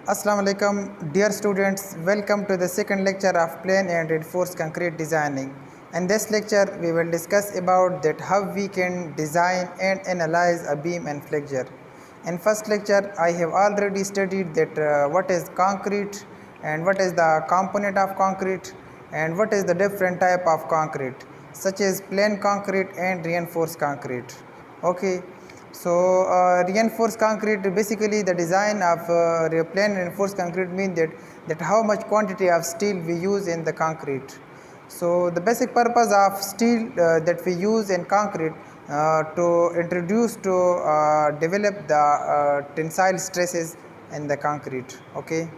Assalamu alaikum, dear students. Welcome to the second lecture of plain and reinforced concrete designing. In this lecture, we will discuss about that how we can design and analyze a beam and flexure. In first lecture, I have already studied that what is concrete and what is the component of concrete and what is the different type of concrete, such as plain concrete and reinforced concrete. Okay. So reinforced concrete, basically the design of plain reinforced concrete means that how much quantity of steel we use in the concrete. So the basic purpose of steel that we use in concrete to introduce to develop the tensile stresses in the concrete. Okay.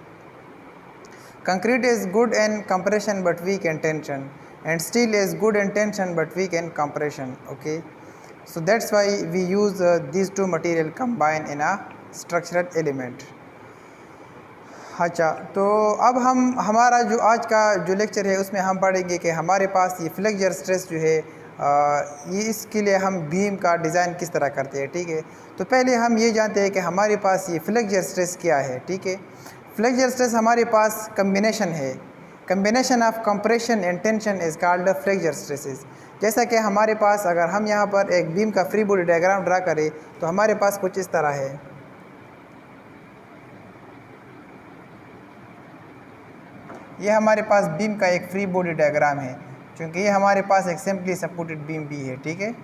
Concrete is good in compression but weak in tension, and steel is good in tension but weak in compression. Okay. So that's why we use these two material combined in a structural element. अच्छा, तो अब हम हमारा जो आज का जो lecture है उसमें हम पढ़ेंगे कि हमारे पास ये फ्लेक्सर स्ट्रेस जो है ये इसके लिए हम बीम का डिज़ाइन किस तरह करते हैं. ठीक है, तो पहले हम ये जानते हैं कि हमारे पास ये फ्लेक्सर स्ट्रेस क्या है. ठीक है, फ्लेक्सर स्ट्रेस हमारे पास कम्बिनेशन है. Combination of compression and tension is called flexor stresses. जैसा कि हमारे पास अगर हम यहाँ पर एक बीम का फ्री बॉडी डायग्राम ड्रा करें तो हमारे पास कुछ इस तरह है. ये हमारे पास बीम का एक फ्री बॉडी डायग्राम है, क्योंकि ये हमारे पास एक सिंपली सपोर्टेड बीम भी है. ठीक है,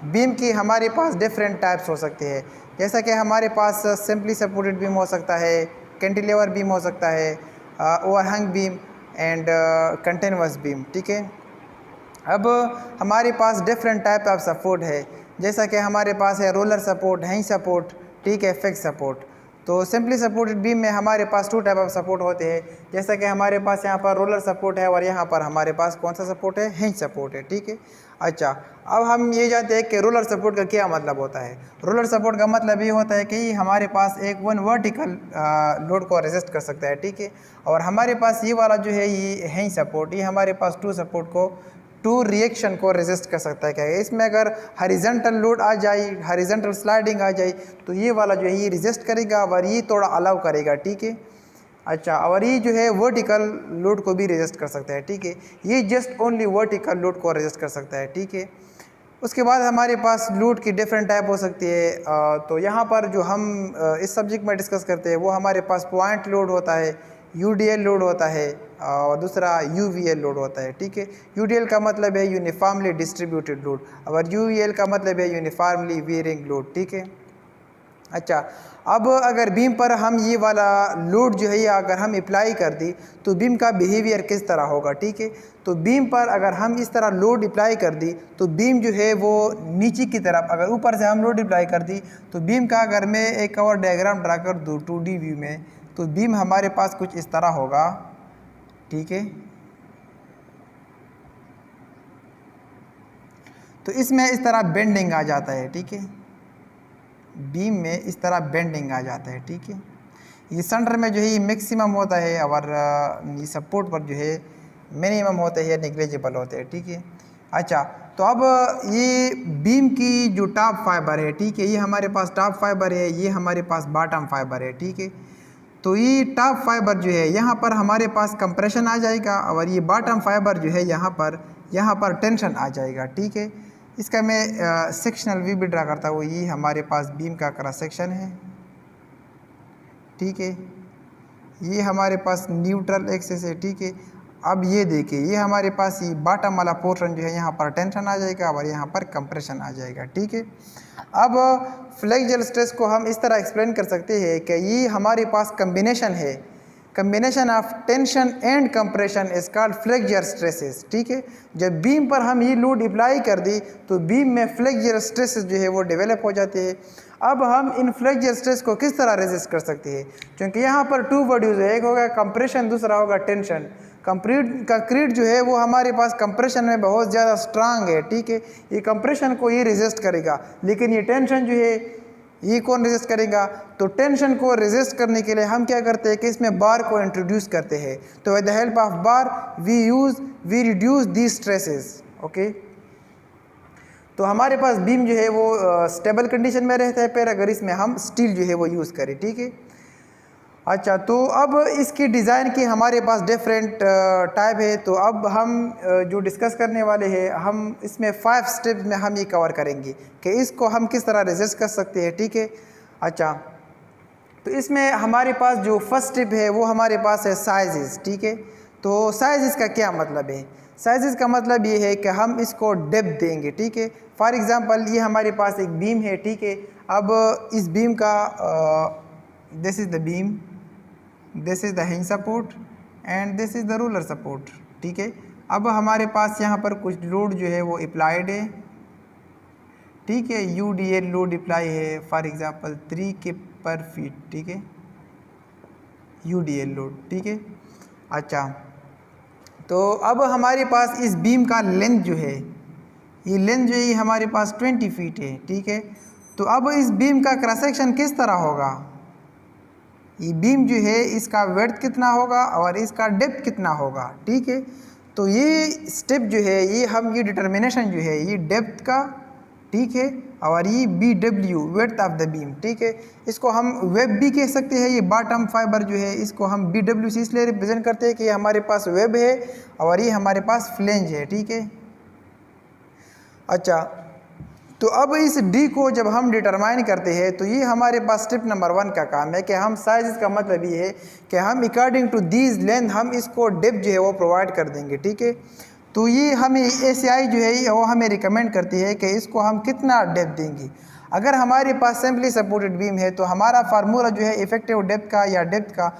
बीम की हमारे पास डिफरेंट टाइप्स हो सकते हैं. जैसा कि हमारे पास सिंपली सपोर्टेड बीम हो सकता है, कैंटिलीवर बीम हो सकता है, ओवरहंग बीम एंड कंटिन्यूअस बीम. ठीक है, अब हमारे पास डिफरेंट टाइप ऑफ सपोर्ट है. जैसा कि हमारे पास है रोलर सपोर्ट, हैंग सपोर्ट, ठीक है, फिक्स सपोर्ट. तो सिंपली सपोर्टेड बीम में हमारे पास टू टाइप ऑफ सपोर्ट होते हैं. जैसा कि हमारे पास यहाँ पर रोलर सपोर्ट है और यहाँ पर हमारे पास कौन सा सपोर्ट है, हैंग सपोर्ट है. ठीक है, अच्छा, अब हम ये जानते हैं कि रोलर सपोर्ट का क्या मतलब होता है. रोलर सपोर्ट का मतलब ये होता है कि हमारे पास एक वन वर्टिकल लोड को रेजिस्ट कर सकता है. ठीक है, और हमारे पास ये वाला जो है ये हैंग सपोर्ट, ये हमारे पास टू सपोर्ट को टू रिएक्शन को रेजिस्ट कर सकता है. क्या है, इसमें अगर हॉरिजॉन्टल लोड आ जाए, हॉरिजॉन्टल स्लाइडिंग आ जाए तो ये वाला जो है ये रेजिस्ट करेगा और ये थोड़ा अलाउ करेगा. ठीक है, अच्छा, और ये जो है वर्टिकल लोड को भी रेजिस्ट कर सकता है. ठीक है, ये जस्ट ओनली वर्टिकल लोड को रेजिस्ट कर सकता है. ठीक है, उसके बाद हमारे पास लोड की डिफरेंट टाइप हो सकती है. तो यहाँ पर जो हम इस सब्जेक्ट में डिस्कस करते हैं वो हमारे पास पॉइंट लोड होता है, यूडीएल लोड होता है और दूसरा यूवीएल लोड होता है. ठीक है, यूडीएल का मतलब है यूनिफॉर्मली डिस्ट्रीब्यूटेड लोड और यूवीएल का मतलब है यूनिफॉर्मली वेरिंग लोड. ठीक है, अच्छा, अब अगर बीम पर हम ये वाला लोड जो है ये अगर हम अप्लाई कर दी तो बीम का बिहेवियर किस तरह होगा. ठीक है, तो बीम पर अगर हम इस तरह लोड अप्लाई कर दी तो बीम जो है वो नीचे की तरफ, अगर ऊपर से हम लोड अप्लाई कर दी तो बीम का अगर मैं एक और डायग्राम ड्रा कर दूँ 2D व्यू में तो बीम हमारे पास कुछ इस तरह होगा. ठीक है, तो इसमें इस तरह बेंडिंग आ जाता है. ठीक है, बीम में इस तरह बेंडिंग आ जाता है. ठीक है, ये सेंटर में जो है ये मैक्सिमम होता है और ये सपोर्ट पर जो है मिनिमम होता है या नेग्लिजिबल होते हैं. ठीक है, अच्छा, तो अब ये बीम की जो टॉप फाइबर है, ठीक है, ये हमारे पास टॉप फाइबर है, ये हमारे पास बॉटम फाइबर है. ठीक है, तो ये टॉप फाइबर जो है यहाँ पर हमारे पास कंप्रेशन आ जाएगा और ये बॉटम फाइबर जो है यहाँ पर टेंशन आ जाएगा. ठीक है, इसका मैं सेक्शनल व्यू भी ड्रा करता हूँ. ये हमारे पास बीम का क्रॉस सेक्शन है. ठीक है, ये हमारे पास न्यूट्रल एक्सिस है. ठीक है, अब ये देखिए ये हमारे पास ये बॉटम वाला पोर्शन जो है यहाँ पर टेंशन आ जाएगा और यहाँ पर कंप्रेशन आ जाएगा. ठीक है, अब फ्लेक्सर स्ट्रेस को हम इस तरह एक्सप्लेन कर सकते हैं कि ये हमारे पास कम्बिनेशन है, combination of tension and compression is called flexor stresses. ठीक है, जब बीम पर हम ये लोड अप्लाई कर दी तो बीम में फ्लेक्सर स्ट्रेसेस जो है वो डेवलप हो जाते हैं. अब हम इन फ्लेक्सर स्ट्रेस को किस तरह रेजिस्ट कर सकते हैं, क्योंकि यहाँ पर टू वर्ड यूज है, एक होगा कंप्रेशन, दूसरा होगा टेंशन. कंक्रीट जो है वो हमारे पास कंप्रेशन में बहुत ज़्यादा स्ट्रांग है. ठीक है, ये कंप्रेशन को ये रेजिस्ट करेगा, लेकिन ये टेंशन जो है ये कौन रेजिस्ट करेगा. तो टेंशन को रेजिस्ट करने के लिए हम क्या करते हैं कि इसमें बार को इंट्रोड्यूस करते हैं. तो with the help of bar we reduce the stresses. Okay, तो हमारे पास बीम जो है वो स्टेबल कंडीशन में रहता है फिर अगर इसमें हम स्टील जो है वो यूज़ करें. ठीक है, अच्छा, तो अब इसकी डिज़ाइन की हमारे पास डिफरेंट टाइप है। तो अब हम जो डिस्कस करने वाले हैं, हम इसमें 5 स्टेप्स में हम ये कवर करेंगे कि इसको हम किस तरह रिजर्च कर सकते हैं, ठीक है। अच्छा, तो इसमें हमारे पास जो फर्स्ट स्टेप है वो हमारे पास है साइज़, ठीक है। तो साइज़ का क्या मतलब है? साइज़ का मतलब ये है कि हम इसको डेप्थ देंगे, ठीक है। फॉर एग्ज़ाम्पल ये हमारे पास एक बीम है, ठीक है। अब इस बीम का this is the beam, this is the hinge support and this is the roller support, ठीक है। अब हमारे पास यहाँ पर कुछ लोड जो है वो अप्लाइड है, ठीक है। UDL लोड अप्लाई है फॉर एग्ज़ाम्पल 3 के पर फीट, ठीक है, UDL लोड, ठीक है। अच्छा, तो अब हमारे पास इस बीम का लेंथ जो है, ये लेंथ जो है ये हमारे पास 20 फीट है, ठीक है। तो अब इस बीम का क्रॉस सेक्शन किस तरह होगा? ये बीम जो है इसका विड्थ कितना होगा और इसका डेप्थ कितना होगा, ठीक है। तो ये स्टेप जो है ये डिटर्मिनेशन जो है ये डेप्थ का, ठीक है, और ये BW width of the beam, ठीक है। इसको हम वेब भी कह सकते हैं। ये बॉटम फाइबर जो है इसको हम BW से इसलिए रिप्रेजेंट करते हैं कि ये हमारे पास वेब है और ये हमारे पास फ्लेंज है, ठीक है। अच्छा, तो अब इस D को जब हम डिटरमाइन करते हैं तो ये हमारे पास स्टेप नंबर 1 का काम है कि हम साइज़ का मतलब ये है कि हम अकॉर्डिंग टू दीज लेंथ हम इसको डेप्थ जो है वो प्रोवाइड कर देंगे, ठीक है। तो ये हमें ACI जो है वो हमें रिकमेंड करती है कि इसको हम कितना डेप्थ देंगे। अगर हमारे पास सिंपली सपोर्टेड बीम है तो हमारा फार्मूला जो है इफेक्टिव डेप्थ का या डेप्थ का,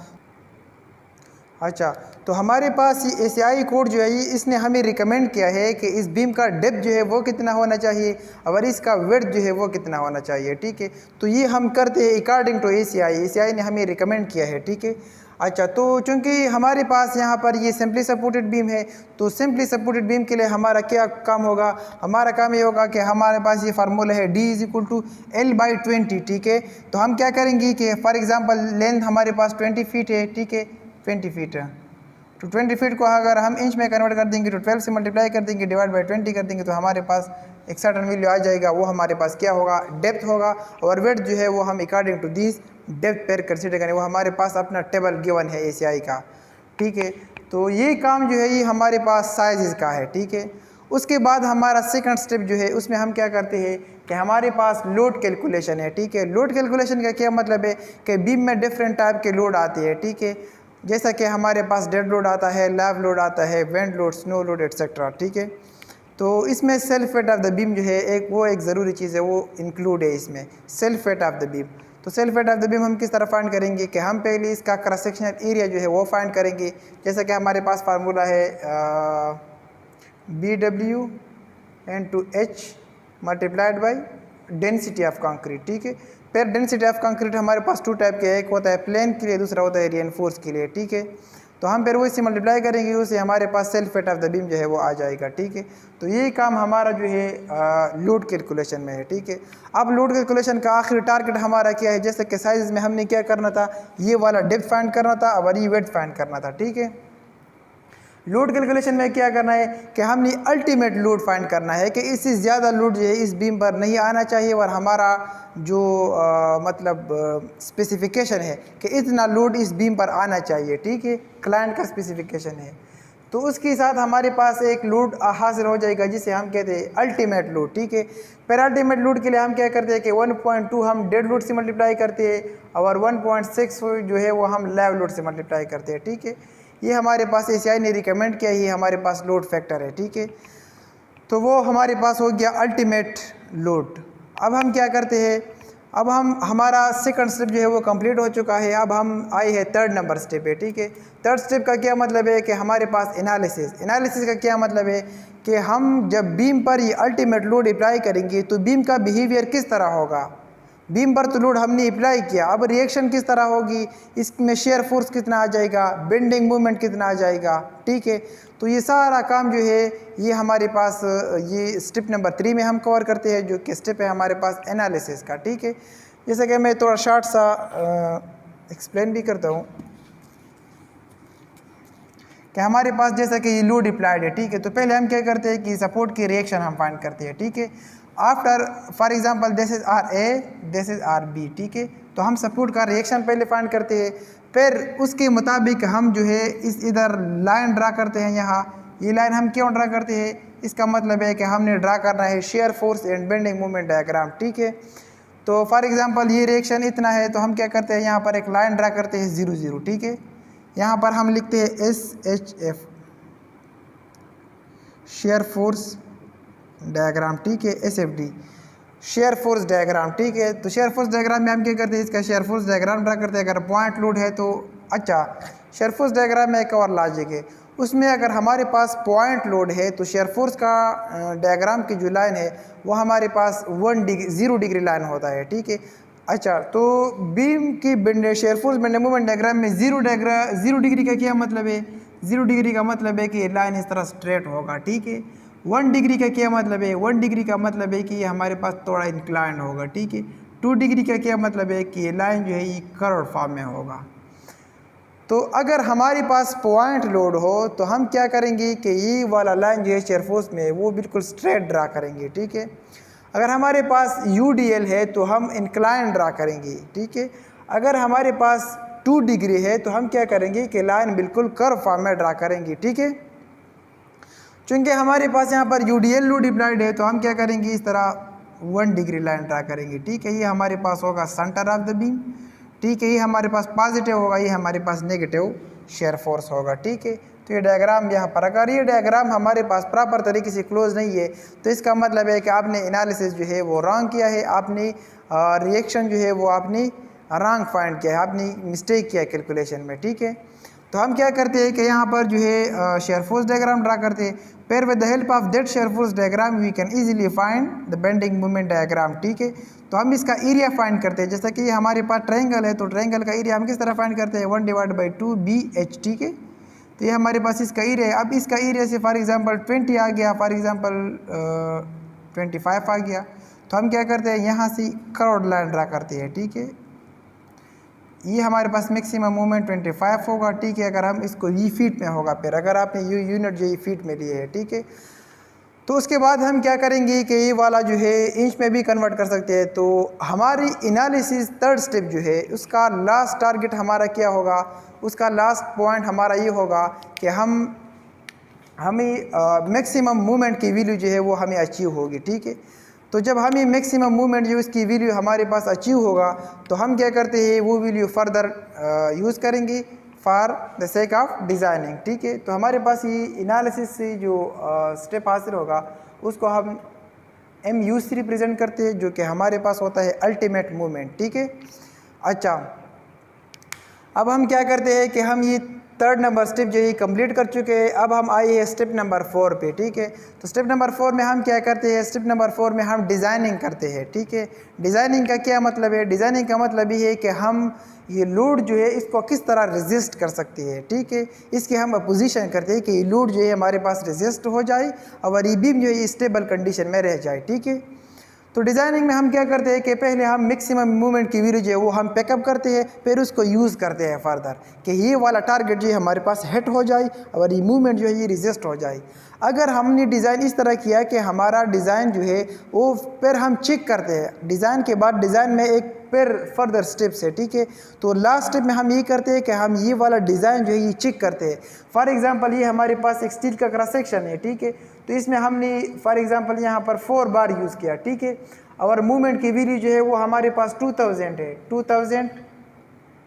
अच्छा, तो हमारे पास ये ACI कोड जो है ये इसने हमें रिकमेंड किया है कि इस बीम का डेप्थ जो है वो कितना होना चाहिए और इसका विड्थ जो है वो कितना होना चाहिए, ठीक है। तो ये हम करते हैं अकॉर्डिंग टू ACI ने हमें रिकमेंड किया है, ठीक है। अच्छा, तो चूँकि हमारे पास यहाँ पर ये सिंपली सपोर्टेड बीम है तो सिंपली सपोर्टेड बीम के लिए हमारा क्या काम होगा? हमारा काम ये होगा कि हमारे पास ये फार्मूला है D = L/20, ठीक है। तो हम क्या करेंगे कि फॉर एग्जांपल लेंथ हमारे पास 20 फीट है, ठीक है, 20 फीट है। तो 20 फीट को अगर हम इंच में कन्वर्ट कर देंगे तो 12 से मल्टीप्लाई कर देंगे, डिवाइड बाई 20 कर देंगे तो हमारे पास एक सर्टेन वैल्यू आ जाएगा। वो हमारे पास क्या होगा? डेप्थ होगा। और वेट जो है वो हम according to this depth pair consider करें। वो हमारे पास अपना टेबल गिवन है ACI का, ठीक है। तो ये काम जो है ये हमारे पास साइज़ का है, ठीक है। उसके बाद हमारा सेकंड स्टेप जो है उसमें हम क्या करते हैं कि हमारे पास लोड कैलकुलेशन है, ठीक है। लोड कैलकुलेशन का क्या मतलब है कि बीम में डिफरेंट टाइप के लोड आते हैं, ठीक है। जैसा कि हमारे पास डेड लोड आता है, लैब लोड आता है, went load, snow load etcetera, ठीक है। तो इसमें self weight of the beam जो है एक ज़रूरी चीज़ है, वो इंक्लूड है इसमें, self weight of the beam. तो self weight of the beam हम किस तरह फाइंड करेंगे कि हम पहले इसका क्रॉस सेक्शनल एरिया जो है वो फाइंड करेंगे। जैसा कि हमारे पास फार्मूला है BW × H multiplied by density of concrete, ठीक है। फिर डेंसिटी ऑफ कंक्रीट हमारे पास 2 टाइप के, एक होता है प्लेन के लिए, दूसरा होता है रिइंफोर्स के लिए, ठीक है। तो हम फिर वो इससे मल्टीप्लाई करेंगे, उससे हमारे पास self weight of the beam जो है वो आ जाएगा, ठीक है। तो ये काम हमारा जो है लोड कैलकुलेशन में है, ठीक है। अब लोड कैलकुलेशन का आखिरी टारगेट हमारा क्या है? जैसे कि साइज में हमने क्या करना था, ये वाला डेप्थ फाइंड करना था और ये वेट फाइंड करना था, ठीक है। लोड कैलकुलेशन में क्या करना है कि हमने अल्टीमेट लोड फाइंड करना है कि इससे ज़्यादा लोड जो है इस बीम पर नहीं आना चाहिए और हमारा जो मतलब स्पेसिफिकेशन है कि इतना लोड इस बीम पर आना चाहिए, ठीक है, क्लाइंट का स्पेसिफिकेशन है। तो उसके साथ हमारे पास एक लोड हासिल हो जाएगा जिसे हम कहते हैं अल्टीमेट लोड, ठीक है। फिर अल्टीमेट लोड के लिए हम क्या करते हैं कि 1.2 हम डेड लोड से मल्टीप्लाई करते हैं और 1.6 जो है वो हम लैब लोड से मल्टीप्लाई करते हैं, ठीक है। ये हमारे पास ACI ने रिकमेंड किया, ही हमारे पास लोड फैक्टर है, ठीक है। तो वो हमारे पास हो गया अल्टीमेट लोड। अब हम क्या करते हैं, अब हमारा सेकंड स्टेप जो है वो कंप्लीट हो चुका है। अब हम आए हैं थर्ड नंबर स्टेप पे, ठीक है। थर्ड स्टेप का क्या मतलब है कि हमारे पास एनालिसिस का क्या मतलब है कि हम जब बीम पर ये अल्टीमेट लोड अप्लाई करेंगे तो बीम का बिहेवियर किस तरह होगा। बीम पर तो लोड हमने अप्लाई किया, अब रिएक्शन किस तरह होगी, इसमें शेयर फोर्स कितना आ जाएगा, बेंडिंग मूवमेंट कितना आ जाएगा, ठीक है। तो ये सारा काम जो है ये हमारे पास ये स्टेप नंबर 3 में हम कवर करते हैं, जो कि स्टेप है हमारे पास एनालिसिस का, ठीक है। जैसे कि मैं थोड़ा शॉर्ट सा एक्सप्लेन भी करता हूँ कि हमारे पास जैसा कि ये लोड अप्लाइड है, ठीक है। तो पहले हम क्या करते हैं कि सपोर्ट की रिएक्शन हम फाइंड करते हैं, ठीक है। After for example this is R A, this is R B, ठीक है। तो हम सपोर्ट का रिएक्शन पहले फाइंड करते हैं, फिर उसके मुताबिक हम जो है इस इधर लाइन ड्रा करते हैं। यहाँ ये लाइन हम क्यों ड्रा करते हैं, इसका मतलब है कि हमने ड्रा करना है shear force and bending moment diagram, ठीक है। तो फॉर एग्जांपल ये रिएक्शन इतना है, तो हम क्या करते हैं, यहाँ पर एक लाइन ड्रा करते हैं 0 0, ठीक है। यहाँ पर हम लिखते हैं SHF, शेयर फोर्स डायग्राम, ठीक है, SFD, शेयर फोर्स डायग्राम, ठीक है। तो शेयर फोर्स डायग्राम में हम क्या करते हैं, इसका शेयर फोर्स डायग्राम ड्रा करते हैं। अगर पॉइंट लोड है तो अच्छा, शेयर फोर्स डायग्राम में एक और लॉजिक है, उसमें अगर हमारे पास पॉइंट लोड है तो शेयर फोर्स का डायग्राम की जो लाइन है वो हमारे पास 0 डिग्री लाइन होता है, ठीक है। अच्छा, तो बीम की shear force bending moment diagram में 0 डिग्री का क्या मतलब है, 0 डिग्री का मतलब है कि ये लाइन इस तरह स्ट्रेट होगा, ठीक है। 1 डिग्री का क्या मतलब है, 1 डिग्री का मतलब है कि ये हमारे पास थोड़ा इंक्लाइन होगा, ठीक है। 2 डिग्री का क्या मतलब है कि ये लाइन जो है ये कर्व फॉर्म में होगा। तो अगर हमारे पास पॉइंट लोड हो तो हम क्या करेंगे कि ये वाला लाइन जो है शेयर फोर्स में वो बिल्कुल स्ट्रेट ड्रा करेंगे, ठीक है। अगर हमारे पास UDL है तो हम इंक्लाइन ड्रा करेंगे, ठीक है। अगर हमारे पास 2 डिग्री है तो हम क्या करेंगे कि लाइन बिल्कुल कर्व फॉर्म में ड्रा करेंगे, ठीक है। चूँकि हमारे पास यहाँ पर UDL लोड अप्लाइड है तो हम क्या करेंगे, इस तरह 1 डिग्री लाइन ड्रा करेंगे, ठीक है। ये हमारे पास होगा सेंटर ऑफ द बीम, ठीक है। ये हमारे पास पॉजिटिव होगा, ये हमारे पास नेगेटिव शेयर फोर्स होगा, ठीक है। तो ये डायग्राम यहाँ पर, अगर ये डायग्राम हमारे पास प्रॉपर तरीके से क्लोज नहीं है तो इसका मतलब है कि आपने एनालिसिस जो है वो रॉन्ग किया है, आपने रिएक्शन जो है वो आपने रॉन्ग फाइंड किया है, आपने मिस्टेक किया है कैलकुलेशन में, ठीक है। तो हम क्या करते हैं कि यहाँ पर जो है शेयर फोर्स डायग्राम ड्रा करते हैं, फिर with the help of that shear force diagram we can easily find the bending moment diagram, ठीक है। तो हम इसका एरिया फाइंड करते हैं, जैसा कि हमारे पास ट्रायंगल है तो ट्रायंगल का एरिया हम किस तरह फाइंड करते हैं, 1/2 BH, ठीक है। तो ये हमारे पास इसका एरिया है। अब इसका एरिया से फॉर एग्जांपल 20 आ गया, फॉर एग्जांपल 25 आ गया, तो हम क्या करते हैं, यहाँ से कर्व्ड लाइन ड्रा करते हैं, ठीक है। ये हमारे पास मैक्सिमम मूवमेंट 25 होगा, ठीक है। अगर हम इसको ये फीट में होगा, फिर अगर आपने यूनिट जो ये फीट में लिए है, ठीक है। तो उसके बाद हम क्या करेंगे कि ये वाला जो है इंच में भी कन्वर्ट कर सकते हैं। तो हमारी एनालिसिस 3rd स्टेप जो है उसका लास्ट टारगेट हमारा क्या होगा, उसका लास्ट पॉइंट हमारा ये होगा कि हमें मैक्सिमम मूवमेंट की वैल्यू जो है वो हमें अचीव होगी, ठीक है। तो जब हमें मैक्सिमम मूवमेंट जो इसकी वैल्यू हमारे पास अचीव होगा तो हम क्या करते हैं, वो वैल्यू फर्दर यूज़ करेंगे for the sake of designing, ठीक है। तो हमारे पास ये एनालिसिस से जो स्टेप हासिल होगा उसको हम MU से रिप्रेजेंट करते हैं, जो कि हमारे पास होता है अल्टीमेट मूवमेंट, ठीक है। अच्छा, अब हम क्या करते हैं कि हम ये 3rd नंबर स्टेप जो है कंप्लीट कर चुके हैं। अब हम आए हैं स्टेप नंबर 4 पे, ठीक है। तो स्टेप नंबर 4 में हम क्या करते हैं, स्टेप नंबर 4 में हम डिज़ाइनिंग करते हैं, ठीक है। डिज़ाइनिंग का क्या मतलब है, डिज़ाइनिंग का मतलब ये है कि हम ये लोड जो है इसको किस तरह रेजिस्ट कर सकते हैं, ठीक है। इसकी हम अपोजिशन करते हैं कि ये लोड जो है हमारे पास रेजिस्ट हो जाए और ये बीम जो है स्टेबल कंडीशन में रह जाए, ठीक है। तो डिज़ाइनिंग में हम क्या करते हैं कि पहले हम मैक्सिमम मूवमेंट की वैल्यू जो है वो हम पिकअप करते हैं, फिर उसको यूज़ करते हैं फर्दर कि ये वाला टारगेट जो है हमारे पास हिट हो जाए और ये मूवमेंट जो है ये रेजिस्ट हो जाए। अगर हमने डिज़ाइन इस तरह किया कि हमारा डिज़ाइन जो है वो फिर हम चेक करते हैं, डिज़ाइन के बाद डिज़ाइन में एक फिर फर्दर स्टेप्स है, ठीक है। तो लास्ट स्टेप में हम ये करते हैं कि हम ये वाला डिज़ाइन जो है ये चेक करते हैं। फॉर एग्जांपल ये हमारे पास एक स्टील का क्रॉस सेक्शन है, ठीक है। तो इसमें हमने फॉर एग्जांपल यहाँ पर 4 बार यूज़ किया, ठीक है। और मूवमेंट की वैल्यू जो है वो हमारे पास 2000 है, 2000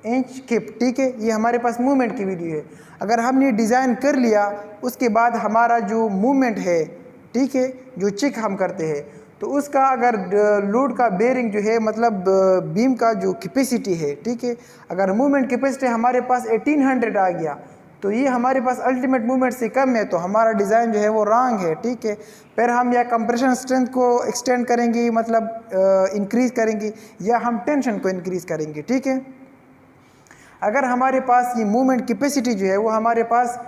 इंच किप, ठीक है। ये हमारे पास मूवमेंट की वैल्यू है। अगर हमने डिज़ाइन कर लिया उसके बाद हमारा जो मूवमेंट है, ठीक है, जो चेक हम करते हैं तो उसका अगर लोड का बेयरिंग जो है मतलब बीम का जो कैपेसिटी है, ठीक है, अगर मूवमेंट कैपेसिटी हमारे पास 1800 आ गया तो ये हमारे पास अल्टीमेट मूवमेंट से कम है, तो हमारा डिज़ाइन जो है वो रॉन्ग है, ठीक है। फिर हम या कंप्रेशन स्ट्रेंथ को एक्सटेंड करेंगे, मतलब इंक्रीज़ करेंगे, या हम टेंशन को इंक्रीज़ करेंगे, ठीक है। अगर हमारे पास ये मूवमेंट कैपेसिटी जो है वो हमारे पास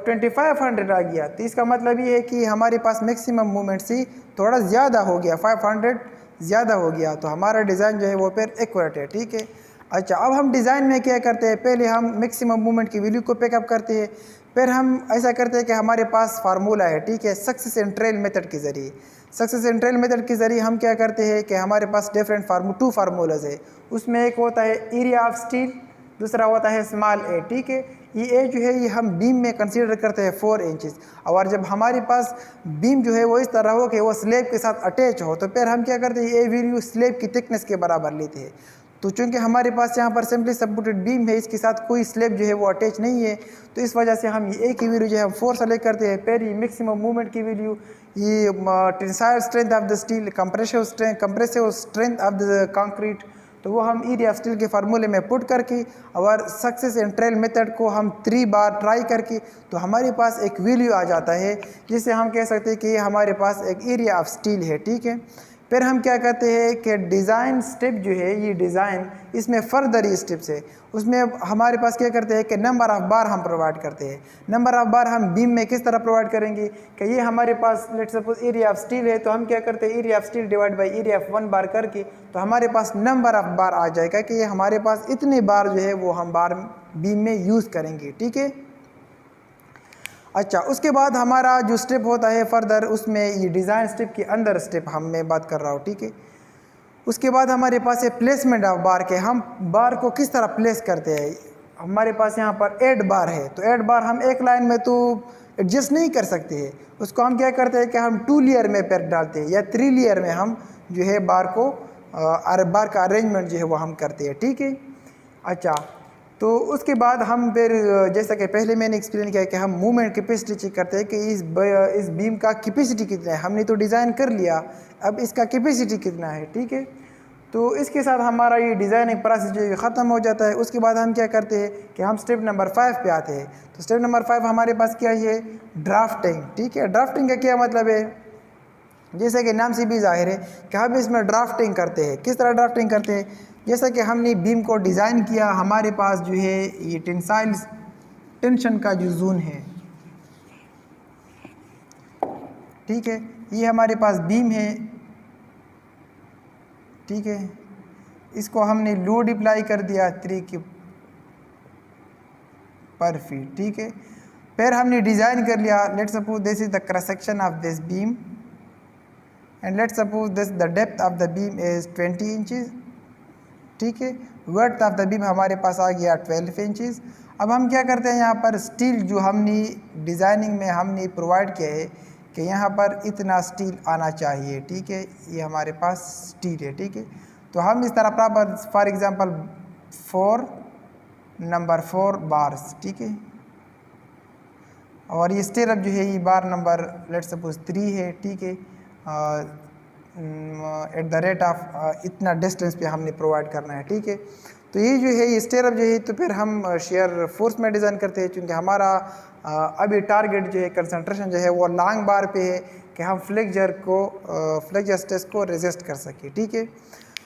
2500 आ गया तो इसका मतलब ये है कि हमारे पास मैक्सिमम मूवमेंट से थोड़ा ज़्यादा हो गया, 500 ज़्यादा हो गया, तो हमारा डिज़ाइन जो है वो फिर एक्यूरेट है, ठीक है। अच्छा, अब हम डिज़ाइन में क्या करते हैं, पहले हम मैक्सिमम मूवमेंट की वैल्यू को पिकअप करते हैं, फिर हम ऐसा करते हैं कि हमारे पास फार्मूला है, ठीक है, सक्सेस एंड ट्रेल मेथड के ज़रिए। सक्सेस इन ट्रायल मेथड के ज़रिए हम क्या करते हैं कि हमारे पास डिफरेंट टू फार्मूलाज है। उसमें एक होता है एरिया ऑफ स्टील, दूसरा होता है स्मॉल ए, ठीक है। ये ए जो है ये हम बीम में कंसीडर करते हैं 4 इंचेस, और जब हमारे पास बीम जो है वो इस तरह हो कि वो स्लेब के साथ अटैच हो तो फिर हम क्या करते हैं, ए वैल्यू स्लेब की थिकनेस के बराबर लेते हैं। तो चूंकि हमारे पास यहाँ पर सिंपली सपोर्टेड बीम है, इसके साथ कोई स्लेब जो है वो अटैच नहीं है, तो इस वजह से हम ये ए की वैल्यू जो है हम 4 सेलेक्ट करते हैं। फिर ये मैक्सिमम मूवमेंट की वैल्यू, ये tensile strength of the steel, compressive strength of the concrete, तो वो हम एरिया ऑफ स्टील के फार्मूले में पुट करके और सक्सेस इन ट्रायल मेथड को हम 3 बार ट्राई करके तो हमारे पास एक वैल्यू आ जाता है, जिसे हम कह सकते हैं कि ये हमारे पास एक एरिया ऑफ स्टील है, ठीक है। फिर हम क्या करते हैं कि डिज़ाइन स्टेप जो है ये डिज़ाइन, इसमें फर्दर ये स्टेप्स है, उसमें हमारे पास क्या करते हैं कि नंबर ऑफ़ बार हम प्रोवाइड करते हैं। नंबर ऑफ़ बार हम बीम में किस तरह प्रोवाइड करेंगे कि ये हमारे पास let's suppose area of steel है, तो हम क्या करते हैं area of steel divide by area of 1 bar करके तो हमारे पास नंबर ऑफ़ बार आ जाएगा कि ये हमारे पास इतने बार जो है वो हम बार बीम में यूज़ करेंगे, ठीक है। अच्छा, उसके बाद हमारा जो स्टेप होता है फर्दर, उसमें ये डिज़ाइन स्टेप के अंदर स्टेप मैं बात कर रहा हूँ, ठीक है। उसके बाद हमारे पास है प्लेसमेंट ऑफ बार के, हम बार को किस तरह प्लेस करते हैं। हमारे पास यहाँ पर 8 बार है, तो 8 बार हम एक लाइन में तो एडजस्ट नहीं कर सकते हैं, उसको हम क्या करते हैं कि हम 2 लेयर में पैक डालते हैं या 3 लेयर में हम जो है बार को बार का अरेंजमेंट जो है वो हम करते हैं, ठीक है। अच्छा, तो उसके बाद हम फिर जैसा कि पहले मैंने एक्सप्लेन किया कि हम मूवमेंट कैपेसिटी चेक करते हैं कि इस बीम का कैपेसिटी कितना है। हमने तो डिज़ाइन कर लिया, अब इसका कैपेसिटी कितना है, ठीक है। तो इसके साथ हमारा ये डिज़ाइनिंग प्रोसेस जो है ख़त्म हो जाता है। उसके बाद हम क्या करते हैं कि हम स्टेप नंबर 5 पे आते हैं। तो स्टेप नंबर 5 हमारे पास क्या है, ड्राफ्टिंग, ठीक है। ड्राफ्टिंग का क्या मतलब है, जैसे कि नाम से भी जाहिर है कि हम इसमें ड्राफ्टिंग करते हैं। किस तरह ड्राफ्टिंग करते हैं, जैसा कि हमने बीम को डिज़ाइन किया, हमारे पास जो है ये टेंसाइल टेंशन का जो जोन है, ठीक है, ये हमारे पास बीम है, ठीक है। इसको हमने लोड अप्लाई कर दिया 3 के पर फीट, ठीक है। फिर हमने डिज़ाइन कर लिया, let's suppose this is the cross section of this beam and let's suppose this the depth of the beam is 20 inches, ठीक है। वर्थ ऑफ द बीम हमारे पास आ गया 12 इंचेस। अब हम क्या करते हैं, यहाँ पर स्टील जो हमने डिज़ाइनिंग में हमने प्रोवाइड किया है कि यहाँ पर इतना स्टील आना चाहिए, ठीक है। ये हमारे पास स्टील है, ठीक है। तो हम इस तरह proper for example 4 number 4 bars, ठीक है। और ये स्टेरअप जो है ये बार नंबर लेट्स सपोज 3 है, ठीक है। एट द रेट ऑफ इतना डिस्टेंस पे हमने प्रोवाइड करना है, ठीक है। तो ये जो है ये स्टेरअप जो है तो फिर हम शेयर फोर्स में डिज़ाइन करते हैं, क्योंकि हमारा अभी टारगेट जो है कंसंट्रेशन जो है वो लॉन्ग बार पे है कि हम फ्लेक्चर स्ट्रेस को रेजिस्ट कर सकें, ठीक है।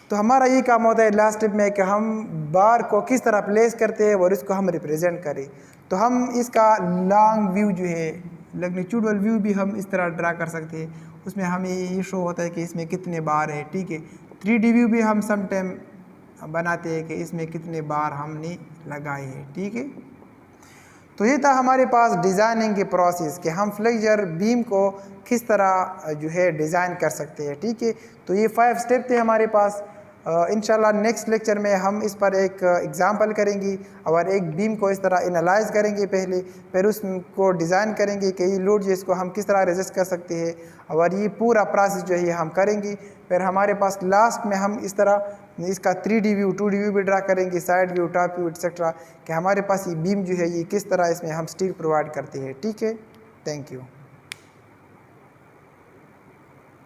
तो हमारा ये काम होता है लास्ट स्टेप में कि हम बार को किस तरह प्लेस करते हैं और इसको हम रिप्रेजेंट करें। तो हम इसका लॉन्ग व्यू जो है लैटिट्यूडल व्यू भी हम इस तरह ड्रा कर सकते हैं, उसमें हमें ये शो होता है कि इसमें कितने बार है, ठीक है। 3D व्यू भी हम सम टाइम बनाते हैं कि इसमें कितने बार हमने लगाए हैं, ठीक है। तो ये था हमारे पास डिज़ाइनिंग के प्रोसेस कि हम फ्लेक्चर बीम को किस तरह जो है डिज़ाइन कर सकते हैं, ठीक है। तो ये 5 स्टेप थे हमारे पास। इंशाल्लाह नेक्स्ट लेक्चर में हम इस पर एक एग्जांपल करेंगे और एक बीम को इस तरह एनालाइज करेंगे पहले, फिर उसको डिज़ाइन करेंगे कि ये लोड जिसको हम किस तरह रेजिस्ट कर सकते हैं, और ये पूरा प्रोसेस जो है हम करेंगे। फिर हमारे पास लास्ट में हम इस तरह इसका 3D व्यू 2D व्यू भी ड्रा करेंगे, side view, top view etcetera, कि हमारे पास ये बीम जो है ये किस तरह इसमें हम स्टील प्रोवाइड करते हैं, ठीक है। Thank you.